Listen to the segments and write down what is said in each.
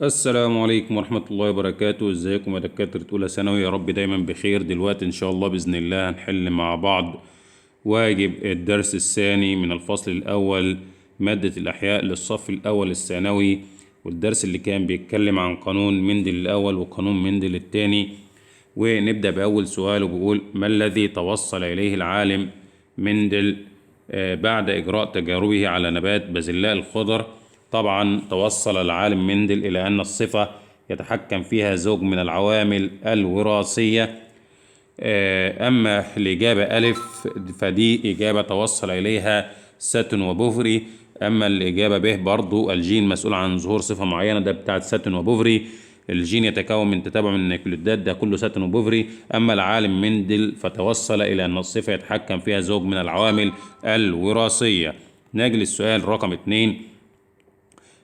السلام عليكم ورحمة الله وبركاته. ازيكم يا دكاترة أولى ثانوي؟ يا رب دايما بخير. دلوقتي إن شاء الله بإذن الله هنحل مع بعض واجب الدرس الثاني من الفصل الأول مادة الأحياء للصف الأول الثانوي، والدرس اللي كان بيتكلم عن قانون مندل الأول وقانون مندل الثاني. ونبدأ بأول سؤال وبيقول: ما الذي توصل إليه العالم مندل بعد إجراء تجاربه على نبات بازلاء الخضر؟ طبعا توصل العالم مندل إلى أن الصفة يتحكم فيها زوج من العوامل الوراثية. أما الإجابة ألف فدي إجابة توصل إليها ساتن وبوفري. أما الإجابة ب برضو الجين مسؤول عن ظهور صفة معينة، ده بتاعت ساتن وبوفري. الجين يتكون من تتابع من النيوكليدات، ده كله ساتن وبوفري. أما العالم مندل فتوصل إلى أن الصفة يتحكم فيها زوج من العوامل الوراثية. نجي للسؤال رقم 2: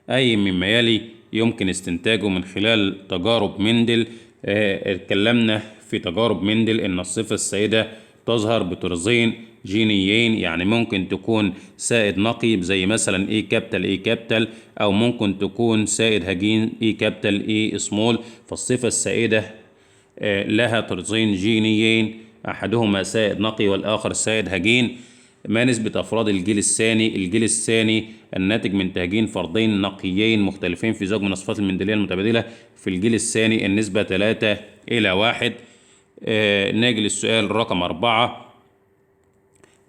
أي مما يلي يمكن استنتاجه من خلال تجارب مندل؟ اتكلمنا في تجارب مندل إن الصفة السائدة تظهر بطرزين جينيين، يعني ممكن تكون سائد نقي زي مثلا اي كابيتال اي كابيتال، او ممكن تكون سائد هجين اي كابيتال اي سمول. فالصفة السائدة لها طرزين جينيين، أحدهما سائد نقي والآخر سائد هجين. ما نسبة أفراد الجيل الثاني؟ الجيل الثاني الناتج من تهجين فردين نقيين مختلفين في زوج من الصفات المندلية المتبادلة. في الجيل الثاني النسبة 3:1. ناجي للسؤال رقم 4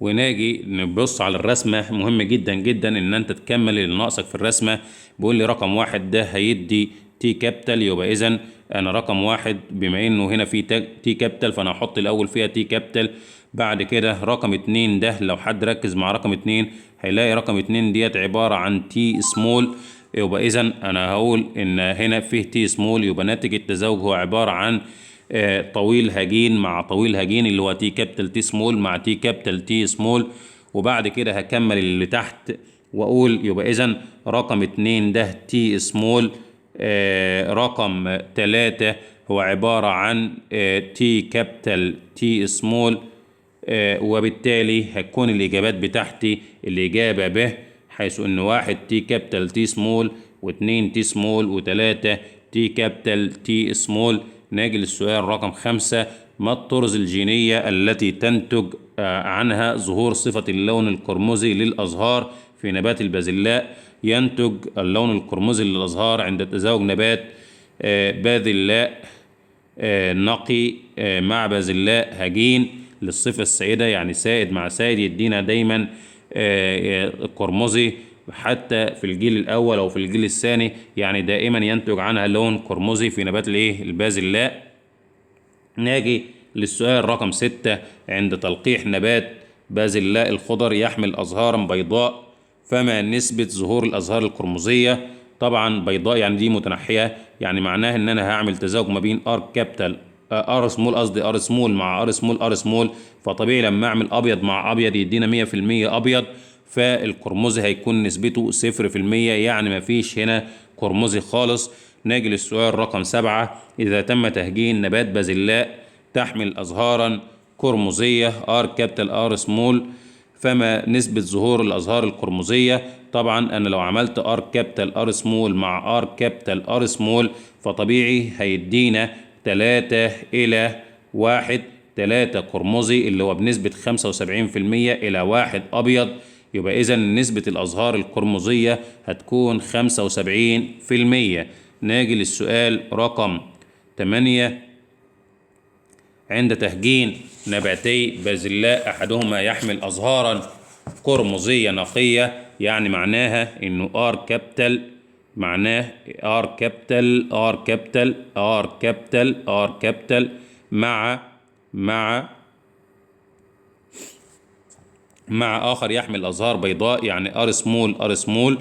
وناجي نبص على الرسمة. مهم جدا جدا ان انت تكمل اللي ناقصك في الرسمة. بيقول لي رقم 1 ده هيدي تي كابيتال، يبقى اذا انا رقم 1 بما انه هنا في تي كابيتال فانا هحط الاول فيها تي كابيتال. بعد كده رقم 2 ده لو حد ركز مع رقم 2 هيلاقي رقم 2 ديت عبارة عن تي سمول، يبقى اذا انا هقول ان هنا فيه تي سمول، يبقى ناتج التزاوج هو عبارة عن طويل هجين مع طويل هجين اللي هو تي كابيتال تي سمول مع تي كابيتال تي سمول. وبعد كده هكمل اللي تحت واقول يبقى اذا رقم 2 ده تي سمول، رقم 3 هو عبارة عن تي كابيتال تي سمول. وبالتالي هتكون الإجابات بتاعتي الإجابة ب، حيث إن 1 تي كابيتال تي سمول و2 تي سمول و3 تي كابيتال تي سمول. ناجي للسؤال رقم 5: ما الطرز الجينية التي تنتج عنها ظهور صفة اللون القرمزي للأزهار في نبات البازلاء؟ ينتج اللون القرمزي للأزهار عند تزاوج نبات باذلاء نقي مع بازلاء هجين للصفة السائدة، يعني سائد مع سائد يدينا دايما قرمزي، حتى في الجيل الأول أو في الجيل الثاني يعني دائما ينتج عنها لون قرمزي في نبات البازلاء. ناجي للسؤال رقم 6: عند تلقيح نبات بازلاء الخضر يحمل أزهارا بيضاء، فما نسبة ظهور الأزهار القرمزية؟ طبعا بيضاء يعني دي متنحية، يعني معناه ان انا هعمل تزاوج ما بين ار كابيتال ار سمول، قصدي ار سمول مع ار سمول ار سمول. فطبيعي لما اعمل ابيض مع ابيض يدينا 100% ابيض، فالقرمزي هيكون نسبته 0%، يعني ما فيش هنا قرمزي خالص. ناجي للسؤال رقم 7: إذا تم تهجين نبات بازلاء تحمل أزهارا قرمزية ار كابيتال ار سمول، فما نسبة ظهور الأزهار القرمزية؟ طبعا أنا لو عملت ار كابيتال ار سمول مع ار كابيتال ار سمول فطبيعي هيدينا 3:1. 3 قرمزي اللي هو بنسبة 75% إلى 1 أبيض، يبقى إذا نسبة الأزهار القرمزية هتكون 75%. ناجي للسؤال رقم 8: عند تهجين نباتي بازلاء أحدهما يحمل أزهارا قرمزية نقية، يعني معناها إنه ار كابيتال، معناه ار كابيتال ار كابيتال ار كابيتال ار كابيتال مع مع مع آخر يحمل أزهار بيضاء يعني ار سمول ار سمول.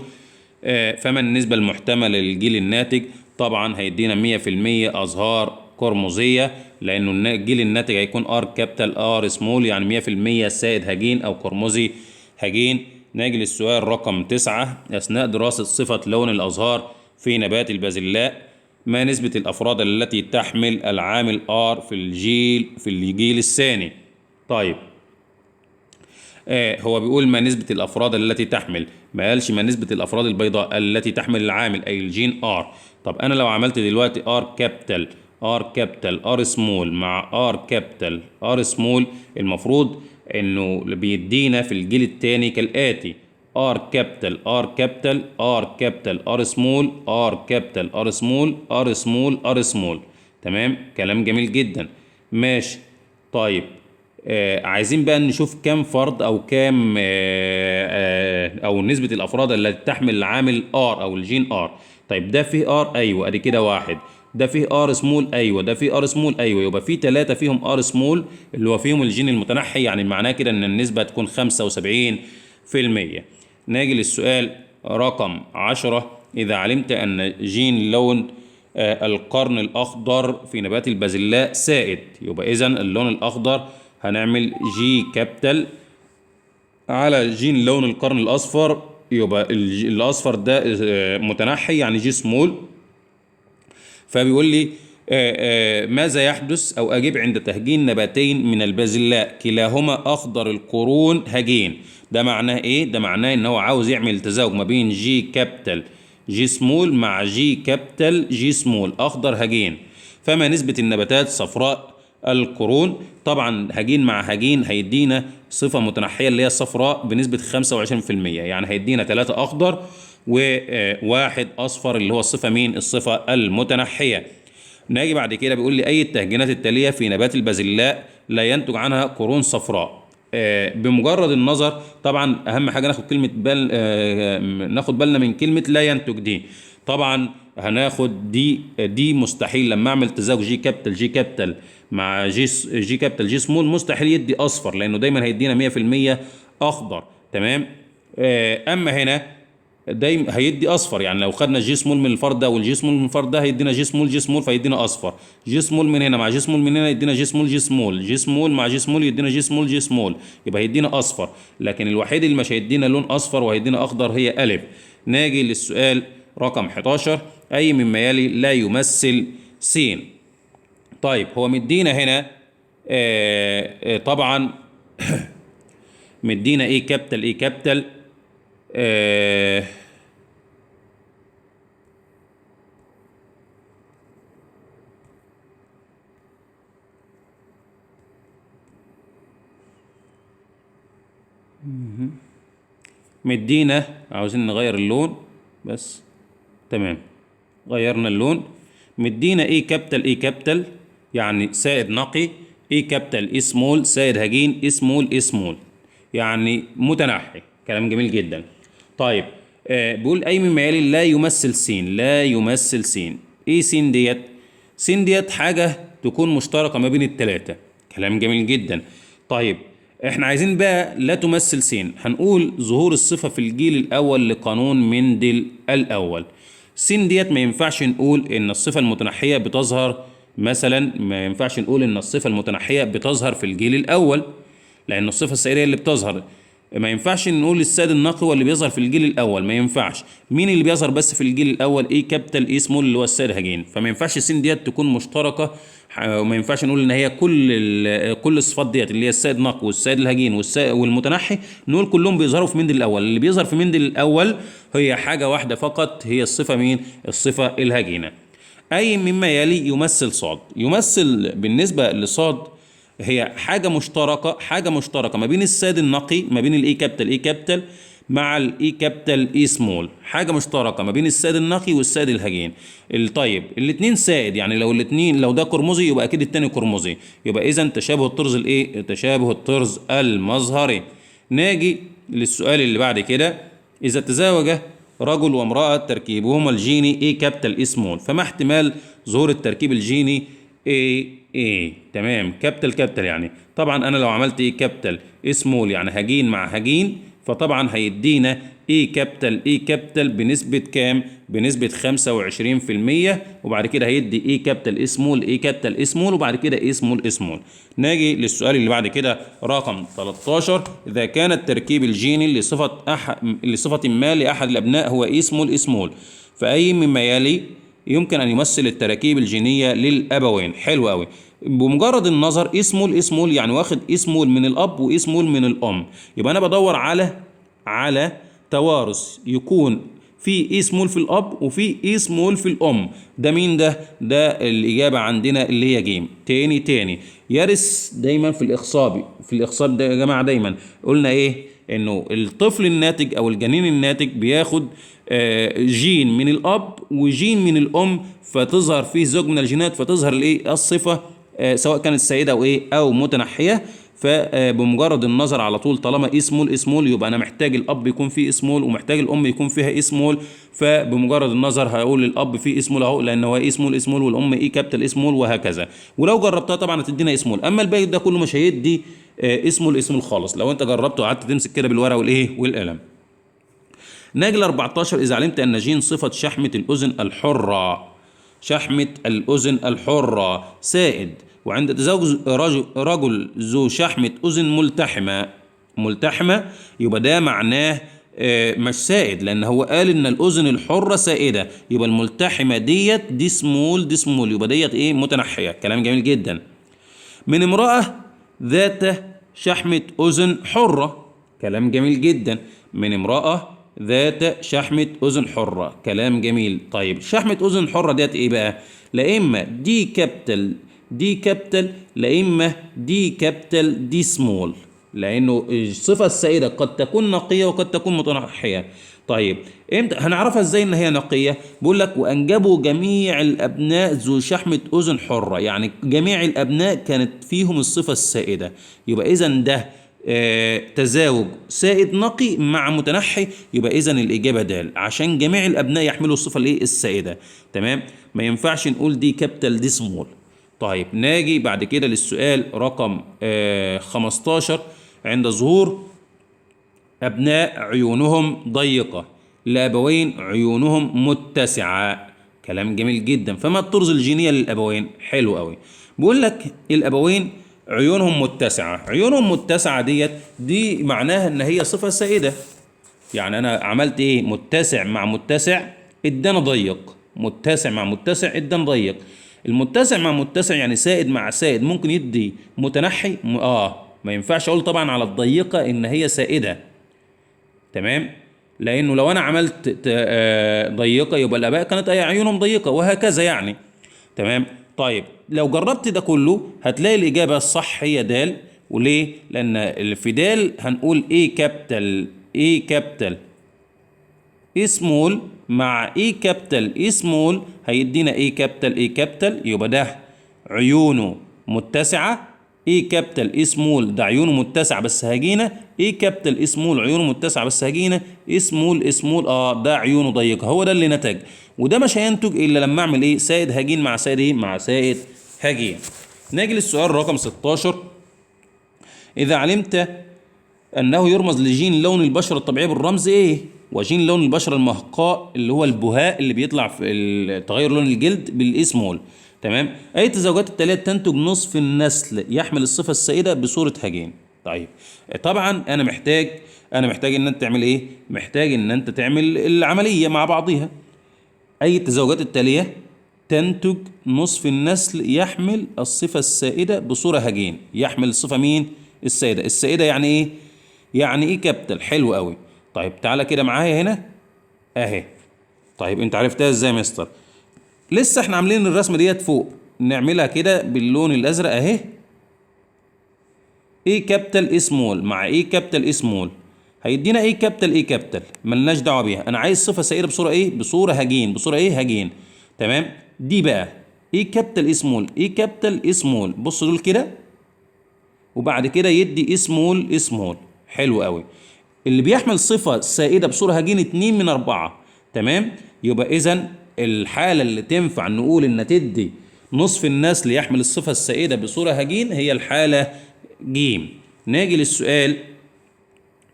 فما النسبة المحتملة للجيل الناتج؟ طبعا هيدينا 100% أزهار قرمزية، لأنه الجيل الناتج هيكون ار كابيتال ار سمول، يعني 100% سائد هجين أو قرمزي هجين. ناجي للسؤال رقم 9: أثناء دراسة صفة لون الأزهار في نبات البازلاء ما نسبة الأفراد التي تحمل العامل R في الجيل الثاني؟ طيب هو بيقول ما نسبة الأفراد التي تحمل، ما قالش ما نسبة الأفراد البيضاء التي تحمل العامل أي الجين R. طب أنا لو عملت دلوقتي R كابيتال R سمول مع R كابيتال R سمول، المفروض إنه بيدينا في الجيل الثاني كالآتي: R كابيتال R سمول R كابيتال R سمول R سمول R سمول. تمام، كلام جميل جدا، ماشي. طيب عايزين بقى نشوف كام فرد او كام او نسبة الافراد التي تحمل العامل R او الجين R. طيب ده فيه R، ايوه ادي كده واحد. ده فيه R سمول، ايوه ده فيه R سمول، ايوه يبقى فيه 3 فيهم R سمول اللي هو فيهم الجين المتنحي، يعني معناه كده ان النسبة تكون 75%. نيجي للسؤال رقم 10: إذا علمت أن جين لون القرن الأخضر في نبات البازلاء سائد، يبقى إذن اللون الأخضر هنعمل جي كابيتال على جين لون القرن الأصفر، يبقى الأصفر ده متنحي يعني جي سمول. فبيقول لي ماذا يحدث أو أجيب عند تهجين نباتين من البازلاء كلاهما أخضر القرون هجين؟ ده معناه إيه؟ ده معناه إن هو عاوز يعمل تزاوج ما بين جي كابيتال جي سمول مع جي كابيتال جي سمول أخضر هجين. فما نسبة النباتات صفراء القرون؟ طبعا هجين مع هجين هيدينا صفة متنحية اللي هي الصفراء بنسبة 25%، يعني هيدينا 3 أخضر وواحد أصفر اللي هو الصفة مين؟ الصفة المتنحية. ناجي بعد كده بيقول لي أي التهجينات التالية في نبات البازلاء لا ينتج عنها قرون صفراء؟ بمجرد النظر طبعا أهم حاجة ناخد كلمة ناخد بالنا من كلمة لا ينتج دي. طبعا هناخد دي مستحيل لما اعمل تزاوج جي كابيتال مع جي كابيتال جي سمول مستحيل يدي اصفر، لانه دايما هيدينا 100% اخضر. تمام. اما هنا دايما هيدي اصفر، يعني لو خدنا جي سمول من الفرد ده والجي سمول من الفرد ده هيدينا جي سمول فيدينا اصفر. جي سمول من هنا مع جي سمول من هنا يدينا جي سمول مع جي سمول يدينا جي سمول يبقى هيدينا اصفر. لكن الوحيد اللي مش هيدينا لون اصفر وهيدينا اخضر هي الف. ناجي للسؤال رقم 11: اي مما يلي لا يمثل س؟ طيب هو مدينا هنا طبعا مدينا ايه كابيتال مدينا، عاوزين نغير اللون بس. تمام، غيرنا اللون. مدينا ايه كابيتال يعني سائد نقي، ايه كابيتال اي سمول سائد هجين اي سمول يعني متنحي. كلام جميل جدا. طيب بيقول اي مما يلي لا يمثل س. ايه س ديت حاجه تكون مشتركه ما بين الثلاثه. كلام جميل جدا. طيب احنا عايزين بقى لا تمثل س، هنقول ظهور الصفه في الجيل الاول لقانون مندل الاول. س ديت ما ينفعش نقول ان الصفه المتنحيه بتظهر، مثلا ما ينفعش نقول ان الصفه المتنحيه بتظهر في الجيل الاول، لان الصفه السائريه اللي بتظهر. ما ينفعش نقول السائد النقي هو اللي بيظهر في الجيل الاول، ما ينفعش. مين اللي بيظهر بس في الجيل الاول؟ ايه كابيتال اي سمول اللي هو السائد هجين. فما ينفعش س ديت تكون مشتركه، وما ينفعش نقول ان هي كل الصفات ديت اللي هي السائد النقي والسائد الهجين والمتنحي نقول كلهم بيظهروا في مندل الاول. اللي بيظهر في مندل الاول هي حاجه واحده فقط، هي الصفه مين؟ الصفه الهجينه. اي مما يلي يمثل صاد. يمثل بالنسبه لصاد هي حاجه مشتركه ما بين السائد النقي، ما بين الاي كابيتال مع الاي كابيتال اي سمول، حاجه مشتركه ما بين السائد النقي والسائد الهجين. طيب الاثنين سائد، يعني لو ده قرمزي يبقى اكيد الثاني قرمزي، يبقى اذا تشابه الطرز الايه؟ تشابه الطرز المظهري. ناجي للسؤال اللي بعد كده: اذا تزاوج رجل وامرأة تركيبهما الجيني اي كابيتال اي سمول، فما احتمال ظهور التركيب الجيني اي؟ تمام، كابيتال يعني طبعا انا لو عملت اي كابيتال اي سمول يعني هجين مع هجين، فطبعا هيدينا اي كابيتال بنسبة كام؟ بنسبة 25%. وبعد كده هيدي اي كابيتال اي سمول وبعد كده اي سمول. ناجي للسؤال اللي بعد كده رقم 13: اذا كان التركيب الجيني لصفة ما لأحد الابناء هو اي سمول فاي مما يلي يمكن أن يمثل التراكيب الجينية للأبوين. حلو أوي. بمجرد النظر اسمول يعني واخد اسمول من الأب واسمول من الأم، يبقى أنا بدور على توارث يكون في اسمول في الأب وفي اسمول في الأم. ده مين ده؟ ده الإجابة عندنا اللي هي جيم. تاني يرث دايما في الإخصابي. في الإخصاب ده يا جماعة دايما قلنا إيه؟ إنه الطفل الناتج أو الجنين الناتج بياخد جين من الأب وجين من الأم، فتظهر فيه زوج من الجينات، فتظهر الإيه؟ الصفة سواء كانت سائدة أو إيه أو متنحية. فبمجرد النظر على طول طالما اسمول يبقى انا محتاج الاب يكون فيه اسمول ومحتاج الام يكون فيها اسمول. فبمجرد النظر هقول الاب فيه اسمول اهو لان هو اسمول والام اي كابيتال اسمول وهكذا. ولو جربتها طبعا هتدينا اسمول، اما الباقي ده كله مش هيدي اسمول خالص لو انت جربته وقعدت تمسك كده بالورقه والايه والقلم. نجل 14 اذا علمت ان جين صفه شحمه الاذن الحره، شحمة الأذن الحرة سائد، وعند تزوج رجل ذو شحمة أذن ملتحمة يبقى ده معناه مش سائد، لأن هو قال إن الأذن الحرة سائدة، يبقى الملتحمة دي سمول يبقى ديت إيه متنحية. كلام جميل جدا. من امرأة ذات شحمة أذن حرة. كلام جميل جدا. من امرأة ذات شحمة أذن حرة. كلام جميل. طيب شحمة أذن حرة ديت إيه بقى؟ لا إما دي كابيتال لا إما دي كابيتال دي سمول، لأنه الصفة السائدة قد تكون نقية وقد تكون متنحية. طيب امتى هنعرفها ازاي ان هي نقيه؟ بيقول لك وانجبوا جميع الابناء ذو شحمه اذن حره، يعني جميع الابناء كانت فيهم الصفه السائده. يبقى اذا ده تزاوج سائد نقي مع متنحي، يبقى اذا الاجابه د عشان جميع الابناء يحملوا الصفه الايه السائده. تمام، ما ينفعش نقول دي كابيتال دي سمول. طيب ناجي بعد كده للسؤال رقم 15. عند ظهور أبناء عيونهم ضيقة لأبوين عيونهم متسعة. كلام جميل جدا. فما الطرز الجينية للأبوين؟ حلو قوي. بيقول لك الأبوين عيونهم متسعة دي معناها إن هي صفة سائدة. يعني أنا عملت إيه؟ متسع مع متسع ادانا ضيق، متسع مع متسع ادانا ضيق. المتسع مع متسع يعني سائد مع سائد ممكن يدي متنحي. ما ينفعش أقول طبعا على الضيقة إن هي سائدة. تمام، لانه لو انا عملت ضيقه يبقى الاباء كانت عيونهم ضيقه وهكذا يعني. تمام. طيب لو جربت ده كله هتلاقي الاجابه الصح هي د. وليه؟ لان في د هنقول ايه كابيتال سمول مع ايه كابيتال سمول هيدينا ايه كابيتال يبقى ده عيونه متسعه. ايه كابيتال سمول ده عيونه متسعه بس هجينه. ايه كابيتال سمول عيونه متسعه بس هجينه. سمول ده عيونه ضيقه. هو ده اللي نتج، وده مش هينتج الا لما اعمل ايه سائد هجين مع سائد ايه مع سائد هجين. نيجي للسؤال رقم 16. اذا علمت انه يرمز لجين لون البشره الطبيعي بالرمز ايه؟ وجين لون البشره المهقاء اللي هو البهاء اللي بيطلع في تغير لون الجلد بالاسمول. تمام. اي التزاوجات التاليه تنتج نصف النسل يحمل الصفه السائده بصوره هجين. طيب طبعا انا محتاج ان انت تعمل ايه؟ محتاج ان انت تعمل العمليه مع بعضيها. اي التزاوجات التاليه تنتج نصف النسل يحمل الصفه السائده بصوره هجين. يحمل الصفه مين؟ السائده يعني ايه؟ يعني ايه كابيتال. حلو قوي. طيب تعالى كده معايا هنا اهي. طيب انت عرفتها ازاي يا مستر؟ لسه احنا عاملين الرسمه ديت فوق، نعملها كده باللون الازرق اهي. ايه كابيتال سمول مع ايه كابيتال سمول هيدينا ايه كابيتال ملناش دعوه بيها. انا عايز صفه سائده بصوره ايه؟ بصوره هجين. تمام. دي بقى ايه كابيتال سمول بص دول كده، وبعد كده يدي سمول. حلو قوي. اللي بيحمل صفه سائده بصوره هجين 2 من 4. تمام. يبقى اذا الحاله اللي تنفع نقول ان تدي نصف النسل يحمل الصفه السائده بصوره هجين هي الحاله جيم. ناجي للسؤال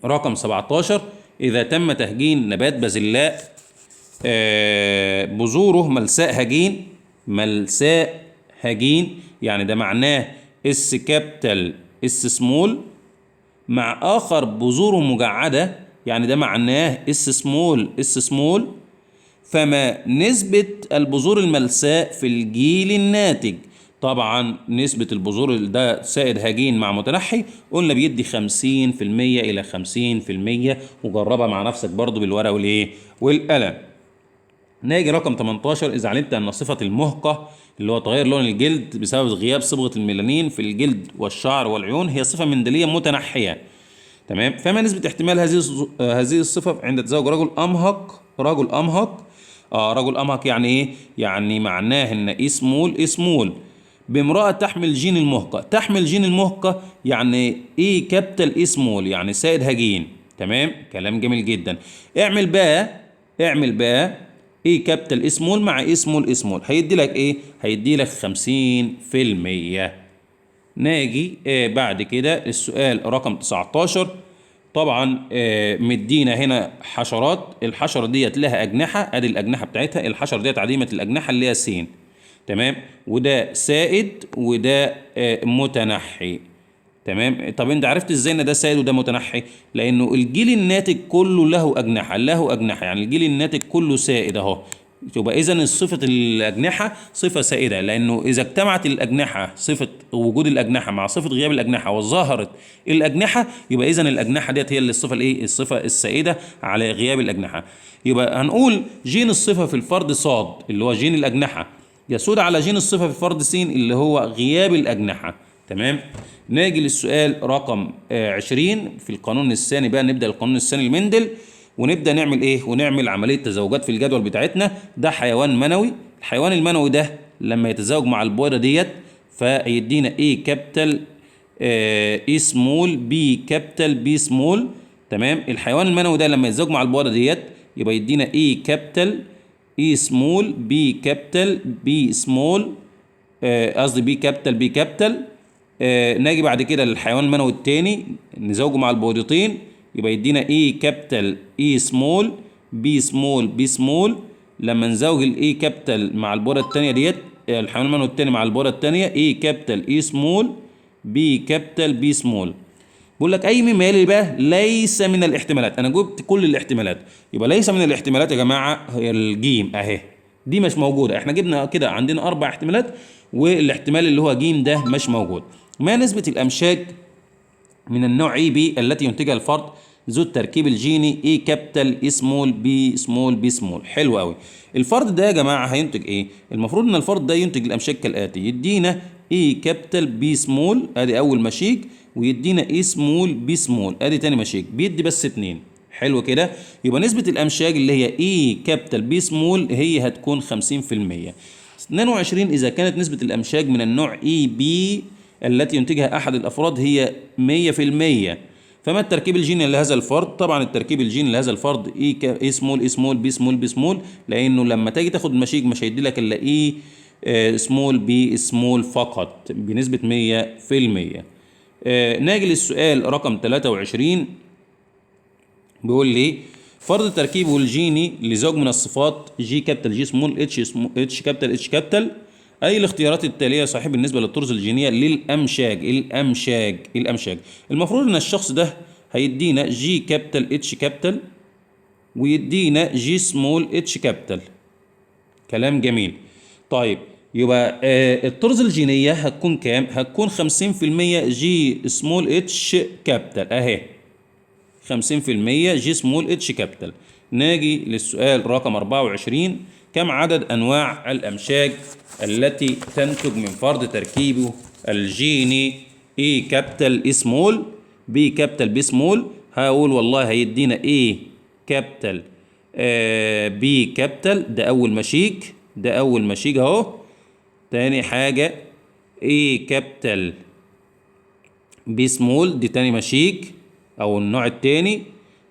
رقم 17. اذا تم تهجين نبات بازلاء بذوره ملساء هجين يعني ده معناه كابيتال سمول، مع اخر بذوره مجعده يعني ده معناه سمول. فما نسبة البذور الملساء في الجيل الناتج؟ طبعا نسبة البذور ده سائد هجين مع متنحي قلنا بيدي 50% إلى 50%، وجربها مع نفسك برضو بالورقة والقلم. نيجي رقم 18. إذا علمت أن صفة المهقة اللي هو تغير لون الجلد بسبب غياب صبغة الميلانين في الجلد والشعر والعيون هي صفة مندلية متنحية، تمام، فما نسبة احتمال هذه الصفة عند تزوج رجل أمهق؟ رجل أمهق، رجل أمهق يعني إيه؟ يعني معناه إن اسمول بامرأة تحمل جين المهقة. تحمل جين المهقة يعني إيه؟ كابيتال اسمول يعني سائد هجين، تمام، كلام جميل جدا. اعمل بقى ايه كابيتال اسمول مع اسمول هيدي لك ايه؟ هيدي لك 50%. ناجي بعد كده السؤال رقم 19. طبعا مدينا هنا حشرات، الحشرة ديت لها أجنحة، ادي الأجنحة بتاعتها، الحشرة ديت عديمة الأجنحة اللي هي س، تمام، وده سائد وده متنحي، تمام. طب انت عرفت ازاي ان ده سائد وده متنحي؟ لانه الجيل الناتج كله له اجنحه، يعني الجيل الناتج كله سائد اهو. يبقى اذا صفه الاجنحه صفه سائده، لانه اذا اجتمعت الاجنحه، صفه وجود الاجنحه مع صفه غياب الاجنحه وظهرت الاجنحه، يبقى اذا الاجنحه ديت هي اللي الصفه الصفه السائده على غياب الاجنحه. يبقى هنقول جين الصفه في الفرد صاد اللي هو جين الاجنحه يسود على جين الصفه في الفرد س اللي هو غياب الاجنحه، تمام. نيجي للسؤال رقم 20 في القانون الثاني بقى، نبدأ القانون الثاني لمندل ونبدأ نعمل ايه؟ ونعمل عملية تزاوجات في الجدول بتاعتنا. ده حيوان منوي، الحيوان المنوي ده لما يتزاوج مع البويضة ديت فيدينا ايه كابيتال اي سمول بي كابيتال بي سمول، تمام. الحيوان المنوي ده لما يتزاوج مع البويضة ديت يبقى يدينا ايه كابيتال اي سمول بي كابيتال بي سمول، قصدي بي كابيتال بي كابيتال. ناجي بعد كده للحيوان المنوي الثاني نزوجه مع البويضتين يبقى يدينا اي كابيتال اي سمول بي سمول بي سمول. لما نزوج الاي كابيتال مع البويضه الثانيه ديت، الحيوان المنوي الثاني مع البويضه الثانيه اي كابيتال اي سمول بي كابيتال بي سمول. بقول لك اي مما يلي بقى ليس من الاحتمالات. انا جبت كل الاحتمالات، يبقى ليس من الاحتمالات يا جماعه هي الجيم اهي، دي مش موجوده. احنا جبنا كده عندنا 4 احتمالات والاحتمال اللي هو جيم ده مش موجود. ما نسبة الأمشاج من النوع اي بي التي ينتجها الفرد ذو التركيب الجيني اي كابيتال اي سمول بي سمول بي سمول؟ حلو قوي. الفرد ده يا جماعة هينتج ايه؟ المفروض ان الفرد ده ينتج الأمشاج كالآتي: يدينا اي كابيتال بي سمول ادي أول مشيج، ويدينا اي سمول بي سمول ادي تاني مشيج، بيدي بس 2. حلو كده. يبقى نسبة الأمشاج اللي هي اي كابيتال بي سمول هي هتكون 50%. 22 إذا كانت نسبة الأمشاج من النوع اي بي التي ينتجها أحد الأفراد هي 100%، فما التركيب الجيني لهذا الفرد؟ طبعا التركيب الجيني لهذا الفرد اي سمول اي سمول بي سمول بي سمول، لأنه لما تيجي تاخد مشيج مش هيدي لك إلا اي سمول بي سمول فقط بنسبة 100%. ناجي للسؤال رقم 23 بيقول لي فرض تركيبه الجيني لزوج من الصفات جي كابيتال جي سمول اتش كابيتال اتش كابيتال. أي الاختيارات التالية صحيح بالنسبة للطرز الجينية للأمشاج؟ الأمشاج المفروض إن الشخص ده هيدينا جي كابيتال اتش كابيتال ويدينا جي سمول اتش كابيتال. كلام جميل. طيب يبقى الطرز الجينية هتكون كام؟ هتكون 50% جي سمول اتش كابيتال أهي، 50% جي سمول اتش كابيتال. ناجي للسؤال رقم 24. كم عدد أنواع الأمشاج التي تنتج من فرض تركيبه الجيني اي كابيتال اي سمول بي كابيتال بي سمول؟ هقول والله هيدينا اي كابيتال بي كابيتال، ده أول مشيج أهو. تاني حاجة اي كابيتال بي سمول، دي تاني مشيج أو النوع التاني.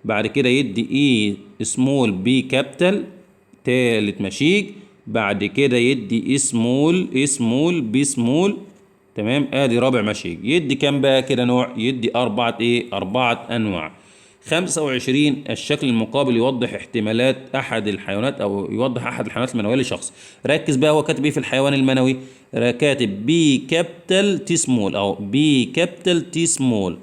بعد كده يدي اي سمول بي كابيتال تالت مشيج. بعد كده يدي اسمول بي سمول، تمام، ادي رابع مشيج. يدي كام بقى كده نوع؟ يدي 4 انواع. 25 الشكل المقابل يوضح احتمالات احد الحيوانات او يوضح احد الحيوانات المنويه لشخص. ركز بقى، هو كاتب ايه في الحيوان المنوي؟ كاتب بي كابيتال تي سمول او بي كابيتال تي سمول.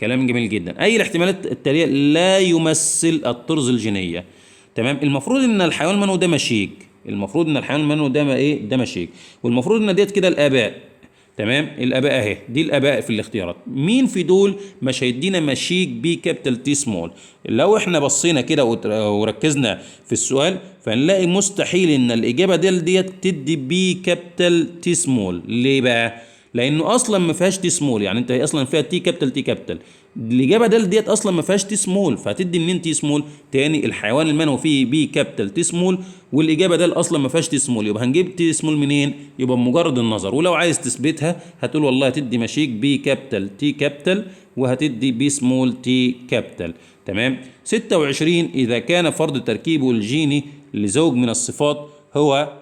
كلام جميل جدا. اي الاحتمالات التاليه لا يمثل الطرز الجينيه؟ تمام. المفروض ان الحيوان المنوي ده مشيك، المفروض ان الحيوان المنوي ده ايه، ده مشيك، والمفروض ان ديت كده الاباء. تمام. الاباء اهي، دي الاباء في الاختيارات. مين في دول مش هيدينا مشيك بي كابيتال تي سمول؟ لو احنا بصينا كده وركزنا في السؤال فنلاقي مستحيل ان الاجابه ديت تدي بي كابيتال تي سمول. ليه بقى؟ لانه اصلا ما فيهاش تي سمول، يعني انت اصلا فيها تي كابيتال تي كابيتال. الاجابه ديت اصلا ما فيهاش تي سمول، فهتدي منين تي سمول؟ تاني الحيوان المنوي فيه بي كابيتال تي سمول، والاجابه ده اصلا ما فيهاش تي سمول، يبقى هنجيب تي سمول منين؟ يبقى بمجرد النظر. ولو عايز تثبتها هتقول والله هتدي مشيك بي كابيتال تي كابيتال، وهتدي بي سمول تي كابيتال. تمام. 26 اذا كان فرض تركيبه الجيني لزوج من الصفات هو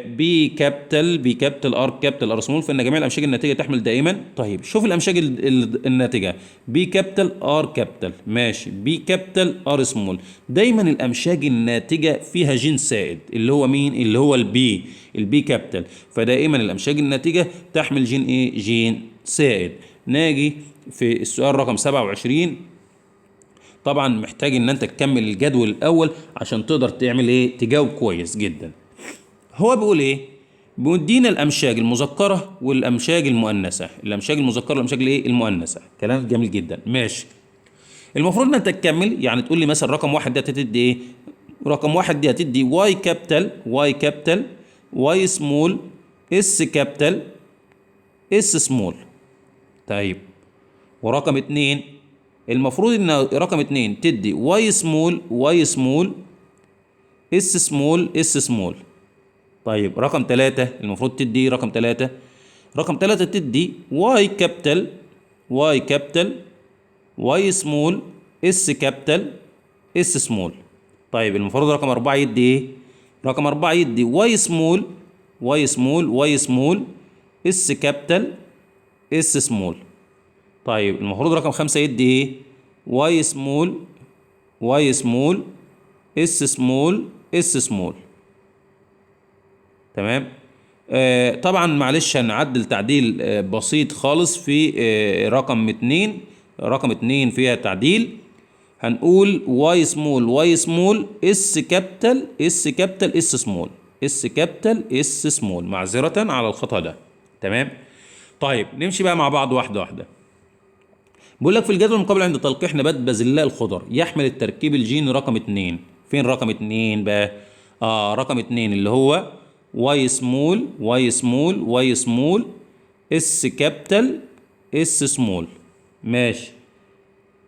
بي كابيتال ار كابيتال ار سمول، فان جميع الامشاج الناتجه تحمل دائما. طيب شوف الامشاج الناتجه بي كابيتال ار كابيتال، ماشي، بي كابيتال ار سمول. دايما الامشاج الناتجه فيها جين سائد اللي هو مين؟ اللي هو البي كابيتال. فدائما الامشاج الناتجه تحمل جين ايه؟ جين سائد. ناجي في السؤال رقم 27. طبعا محتاج ان انت تكمل الجدول الاول عشان تقدر تعمل ايه؟ تجاوب كويس جدا. هو بيقول ايه؟ بيدينا الامشاج المذكره والامشاج المؤنثه، الامشاج المذكره والامشاج الايه؟ المؤنثه. كلام جميل جدا، ماشي. المفروض ان انت تكمل، يعني تقول لي مثلا رقم واحد دي هتدي ايه؟ رقم واحد دي هتدي واي كابيتال واي سمول اس كابيتال اس سمول. طيب ورقم اتنين المفروض ان رقم اتنين تدي واي سمول اس سمول. طيب رقم ثلاثة المفروض تدي رقم ثلاثة تدي واي كابيتال واي سمول اس كابيتال اس سمول. طيب المفروض رقم أربعة يدي ايه؟ رقم أربعة يدي واي سمول اس كابيتال اس سمول. طيب المفروض رقم خمسة يدي ايه؟ واي سمول اس سمول. تمام. طبعا معلش هنعدل تعديل بسيط خالص في رقم اتنين. رقم اتنين فيها تعديل، هنقول واي سمول اس كابيتال اس سمول معذرة على الخطأ ده. تمام. طيب نمشي بقى مع بعض واحدة واحدة. بيقول لك في الجدول المقابل عند تلقيح نبات بازلاء الخضر يحمل التركيب الجيني رقم اتنين. فين رقم اتنين بقى؟ رقم اتنين اللي هو واي سمول اس كابيتال اس سمول. ماشي.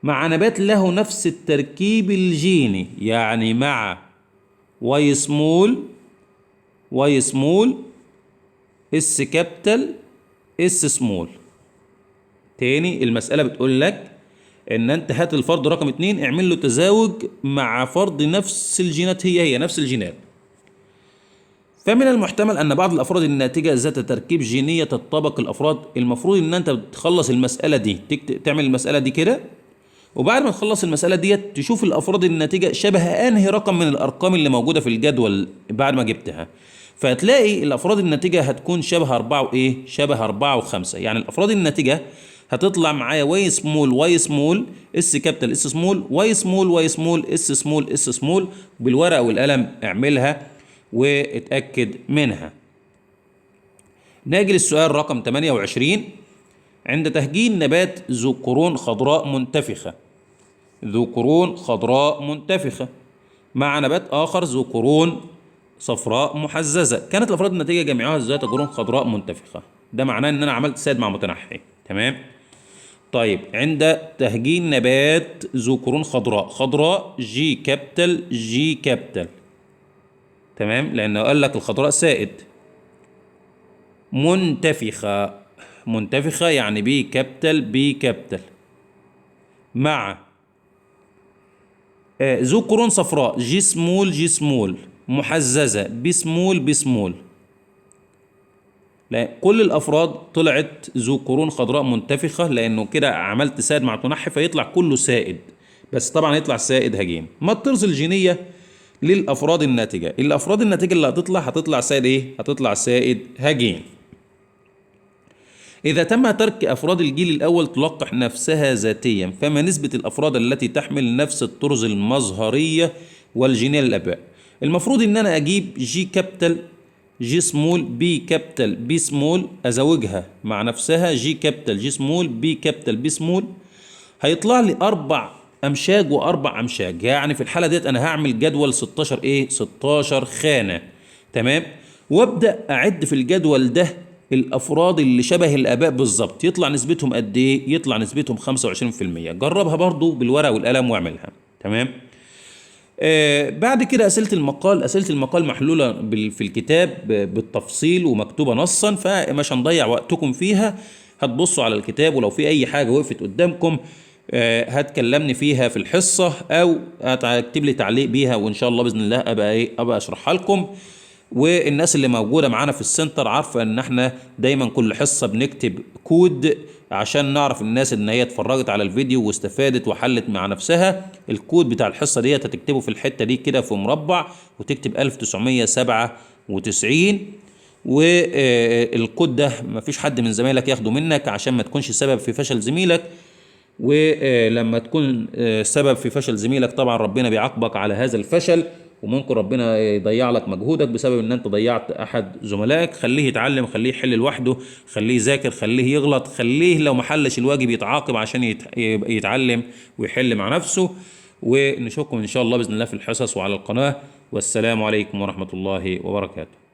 مع نبات له نفس التركيب الجيني، يعني مع واي سمول اس كابيتال اس سمول. تاني المسألة بتقول لك ان انت هات الفرد رقم اتنين اعمل له تزاوج مع فرد نفس الجينات، هي نفس الجينات. فمن المحتمل ان بعض الافراد الناتجه ذات تركيب جينيه تتطابق الافراد. المفروض ان انت بتخلص المساله دي، تعمل المساله دي كده، وبعد ما تخلص المساله ديت تشوف الافراد الناتجه شبه انهي رقم من الارقام اللي موجوده في الجدول بعد ما جبتها. فهتلاقي الافراد الناتجه هتكون شبه 4 وايه؟ شبه 4 و5. يعني الافراد الناتجه هتطلع معايا واي سمول اس كابيتال اس سمول، واي سمول اس سمول. بالورقه والقلم اعملها واتأكد منها. ناجي للسؤال رقم 28. عند تهجين نبات ذو قرون خضراء منتفخة مع نبات آخر ذو قرون صفراء محززة، كانت الأفراد الناتجة جميعها ذات قرون خضراء منتفخة. ده معناه إن أنا عملت ساد مع متنحي. تمام. طيب عند تهجين نبات ذو قرون خضراء جي كابيتال. تمام. لأنه قال لك الخضراء سائد. منتفخة يعني بي كابيتال مع ذو قرون صفراء جي سمول محززة بي سمول. لا كل الأفراد طلعت ذو قرون خضراء منتفخة، لأنه كده عملت سائد مع تنحي فيطلع كله سائد، بس طبعا يطلع سائد هجين. ما الطرز الجينية للأفراد الناتجة؟ الأفراد الناتجة اللي هتطلع سائد إيه؟ هتطلع سائد هجين. إذا تم ترك أفراد الجيل الأول تلقح نفسها ذاتيا، فما نسبة الأفراد التي تحمل نفس الطرز المظهرية والجينيه للاباء. المفروض ان انا اجيب جي كابيتال جي سمول بي كابيتال بي سمول، ازوجها مع نفسها جي كابيتال جي سمول بي كابيتال بي سمول، هيطلع لي 4 امشاج واربع امشاج. يعني في الحاله ديت انا هعمل جدول 16 16 خانه. تمام. وابدا اعد في الجدول ده الافراد اللي شبه الاباء بالظبط، يطلع نسبتهم قد ايه؟ يطلع نسبتهم 25%. جربها برضو بالورقه والقلم واعملها. تمام. بعد كده أسئلة المقال محلولة في الكتاب بالتفصيل ومكتوبة نصا، فمش هنضيع وقتكم فيها. هتبصوا على الكتاب، ولو في أي حاجة وقفت قدامكم هتكلمني فيها في الحصة، أو هتكتب لي تعليق بيها، وإن شاء الله بإذن الله أبقى أشرحها لكم. والناس اللي موجودة معانا في السنتر عارفة ان احنا دايما كل حصة بنكتب كود عشان نعرف الناس ان هي اتفرجت على الفيديو واستفادت وحلت مع نفسها. الكود بتاع الحصة ديت هتكتبه في الحتة دي كده في مربع، وتكتب 1997، والكود ده مفيش حد من زمايلك ياخده منك عشان ما تكونش سبب في فشل زميلك. ولما تكون سبب في فشل زميلك طبعا ربنا بيعاقبك على هذا الفشل، وممكن ربنا يضيع لك مجهودك بسبب ان انت ضيعت احد زملائك. خليه يتعلم، خليه يحل لوحده، خليه يذاكر، خليه يغلط، خليه لو ما حلش الواجب يتعاقب عشان يتعلم ويحل مع نفسه. ونشوفكم ان شاء الله باذن الله في الحصص وعلى القناة. والسلام عليكم ورحمة الله وبركاته.